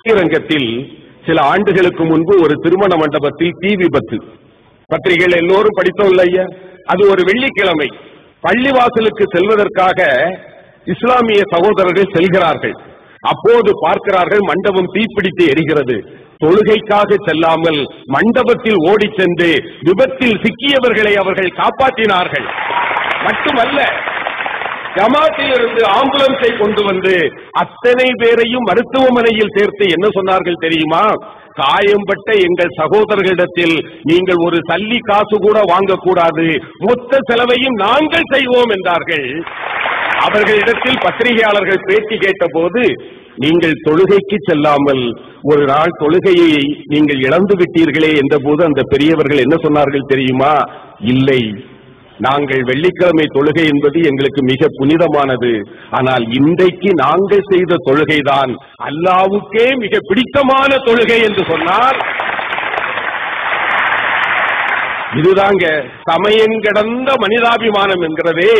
ஸ்ரீரங்கத்தில் சில ஆண்டுகளுக்கு முன்பு ஒரு திருமண மண்டபத்தில் தீ விபத்து. பத்திரிகைகள் எல்லோரும் படித்தோம் இல்லையா? அது ஒரு வெள்ளிக்கிழமை. பள்ளிவாசலுக்கு செல்வதற்காக இஸ்லாமிய சகோதரர்கள் செல்கிறார்கள். அப்போது பார்க்கிறார்கள் மண்டபம் தீப்பிடித்து எரிகிறது. தொழுகைக்காக செல்லாமல் மண்டபத்தில் ஓடி சென்று விபத்தில் சிக்கியவர்களை அவர்கள் காப்பாற்றினார்கள். மட்டுமல்ல, ஜமாத்தில் இருந்து ஆம்புலன்ஸை கொண்டு வந்து அத்தனை பேரையும் மருத்துவமனையில் சேர்த்து என்ன சொன்னார்கள் தெரியுமா? காயம்பட்ட எங்கள் சகோதரர்களிடத்தில் நீங்கள் ஒரு சல்லி காசு கூட வாங்கக்கூடாது, மொத்த செலவையும் நாங்கள் செய்வோம் என்றார்கள். அவர்களிடத்தில் பத்திரிகையாளர்கள் பேட்டி கேட்ட போது, நீங்கள் தொழுகைக்கு செல்லாமல் ஒரு நாள் தொழுகையை நீங்கள் இழந்து விட்டீர்களே என்ற போது அந்த பெரியவர்கள் என்ன சொன்னார்கள் தெரியுமா? இல்லை, நாங்கள் வெள்ளிக்கிழமை தொழுகை என்பது எங்களுக்கு மிக புனிதமானது. ஆனால் இன்றைக்கு நாங்கள் செய்த தொழுகைதான் அல்லாஹ்வுக்கே மிக பிடித்தமான தொழுகை என்று சொன்னார். இதுதாங்க சமயம் கடந்த மனிதாபிமானம் என்கிறதே.